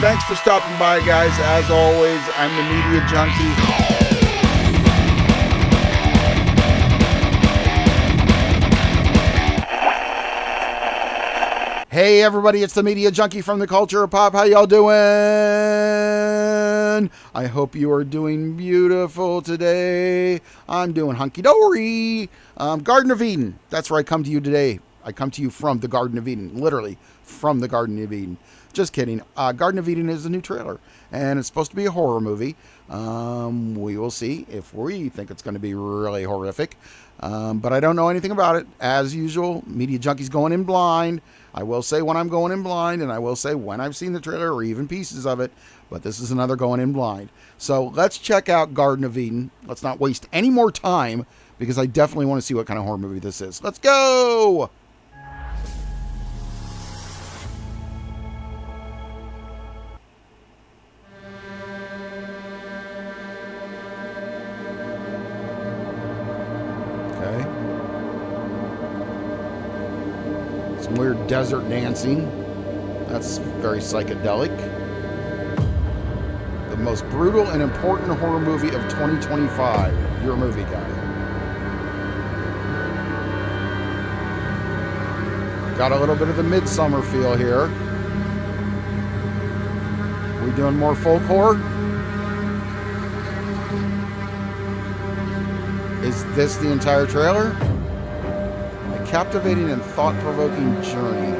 Thanks for stopping by, guys. As always, I'm the Media Junkie. Hey everybody, it's the Media Junkie from the Culture of Pop. How y'all doing? I hope you are doing beautiful today. I'm doing hunky-dory. Garden of Eden. That's where I come to you today. I come to you from the Garden of Eden. Literally, from the Garden of Eden. Just kidding. Garden of Eden is a new trailer, and it's supposed to be a horror movie. We will see if we think it's going to be really horrific. But I don't know anything about it. As usual, Media Junkie's going in blind. I will say when I'm going in blind, and I will say when I've seen the trailer or even pieces of it, but this is another going in blind. So let's check out Garden of Eden. Let's not waste any more time, because I definitely want to see what kind of horror movie this is. Let's go! Some weird desert dancing. That's very psychedelic. The most brutal and important horror movie of 2025. You're a movie guy. Got a little bit of the Midsummer feel here. We doing more folk horror? Is this the entire trailer? Captivating and thought-provoking journey.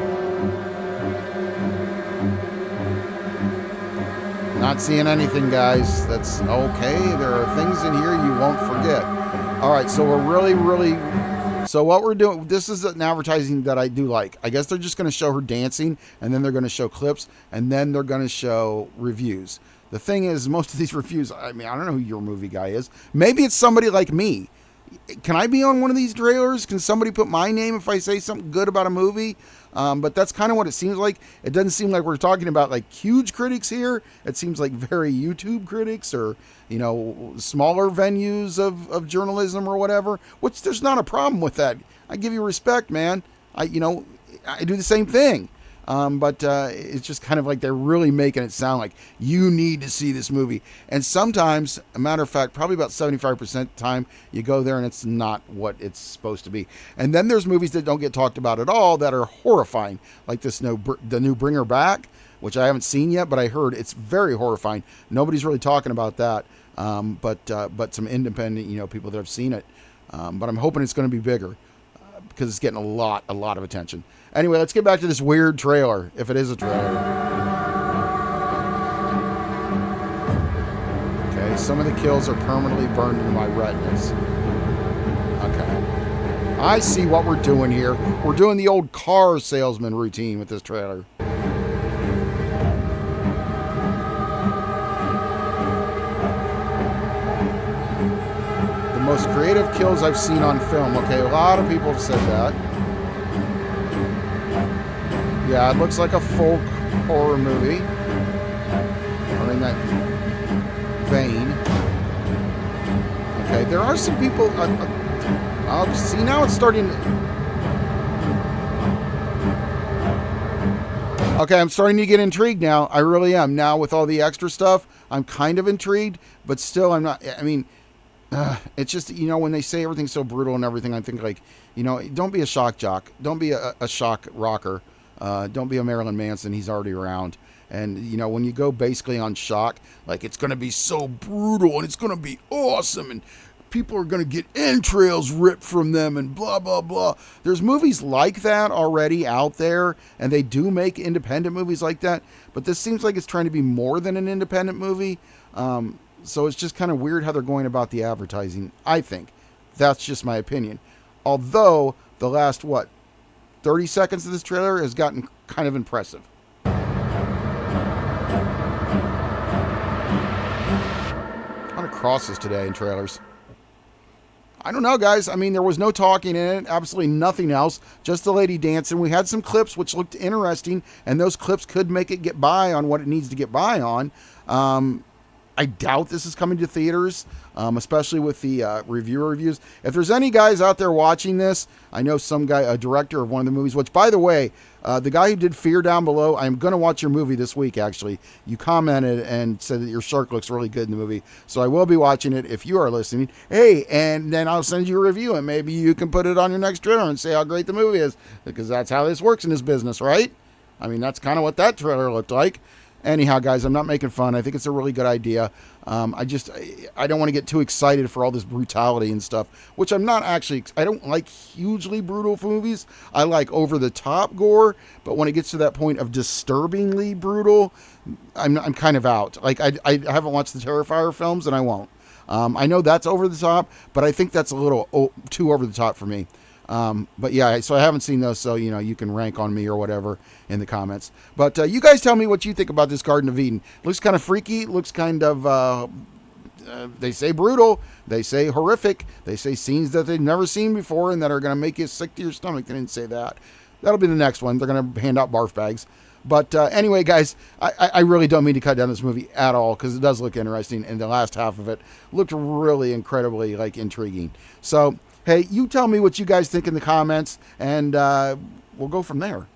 Not seeing anything, guys. That's okay. There are things in here you won't forget. All right, so we're really... So what we're doing, this is an advertising that I do like. I guess they're just going to show her dancing, and then they're going to show clips, and then they're going to show reviews. The thing is, most of these reviews, I mean, I don't know who your movie guy is. Maybe it's somebody like me. Can I be on one of these trailers? Can somebody put my name if I say something good about a movie? But that's kind of what it seems like. It doesn't seem like we're talking about like huge critics here. It seems like very YouTube critics or, you know, smaller venues of journalism or whatever, which there's not a problem with that. I give you respect, man. I do the same thing. But it's just kind of like they're really making it sound like you need to see this movie. And sometimes, a matter of fact, probably about 75% of the time, you go there and it's not what it's supposed to be. And then there's movies that don't get talked about at all that are horrifying, like the new Bring Her Back, which I haven't seen yet, but I heard it's very horrifying. Nobody's really talking about that, but some independent, people that have seen it. But I'm hoping it's going to be bigger because it's getting a lot of attention. Anyway, let's get back to this weird trailer, if it is a trailer. Okay, some of the kills are permanently burned into my retinas. Okay. I see what we're doing here. We're doing the old car salesman routine with this trailer. The most creative kills I've seen on film. Okay, a lot of people have said that. Yeah, it looks like a folk horror movie. Or in that vein. Okay, there are some people... see, now it's starting... Okay, I'm starting to get intrigued now. I really am. Now, with all the extra stuff, I'm kind of intrigued. But still, I'm not... I mean... it's just, when they say everything's so brutal and everything, I think, like, don't be a shock jock. Don't be a shock rocker. Don't be a Marilyn Manson. He's already around. And, when you go basically on shock, like it's going to be so brutal and it's going to be awesome and people are going to get entrails ripped from them and blah, blah, blah. There's movies like that already out there, and they do make independent movies like that. But this seems like it's trying to be more than an independent movie. So it's just kind of weird how they're going about the advertising, I think. That's just my opinion. Although the last, 30 seconds of this trailer has gotten kind of impressive. On a crosses today in trailers. I don't know, guys. I mean, there was no talking in it. Absolutely nothing else. Just the lady dancing. We had some clips which looked interesting, and those clips could make it get by on what it needs to get by on. I doubt this is coming to theaters, especially with the reviewer reviews. If there's any guys out there watching this, I know some guy, a director of one of the movies, which, by the way, the guy who did Fear Down Below, I'm going to watch your movie this week, actually. You commented and said that your shark looks really good in the movie. So I will be watching it if you are listening. Hey, and then I'll send you a review, and maybe you can put it on your next trailer and say how great the movie is, because that's how this works in this business, right? I mean, that's kind of what that trailer looked like. Anyhow, guys, I'm not making fun. I think it's a really good idea. I don't want to get too excited for all this brutality and stuff, which I'm not actually. I don't like hugely brutal movies. I like over-the-top gore, but when it gets to that point of disturbingly brutal, I'm kind of out. Like, I haven't watched the Terrifier films, and I won't. I know that's over the top, but I think that's a little too over the top for me. But yeah, so I haven't seen those, so you can rank on me or whatever in the comments. But you guys tell me what you think about this Garden of Eden. Looks kind of freaky. Looks kind of they say brutal. They say horrific. They say scenes that they've never seen before and that are going to make you sick to your stomach. They didn't say that. That'll be the next one. They're going to hand out barf bags. But anyway, guys, I really don't mean to cut down this movie at all, because it does look interesting, and the last half of it looked really incredibly intriguing. So hey, you tell me what you guys think in the comments, and we'll go from there.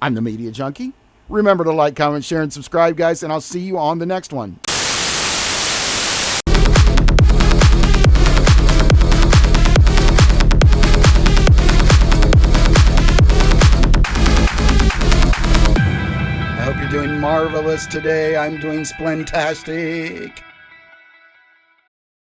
I'm the Media Junkie. Remember to like, comment, share, and subscribe, guys, and I'll see you on the next one. I hope you're doing marvelous today. I'm doing splentastic.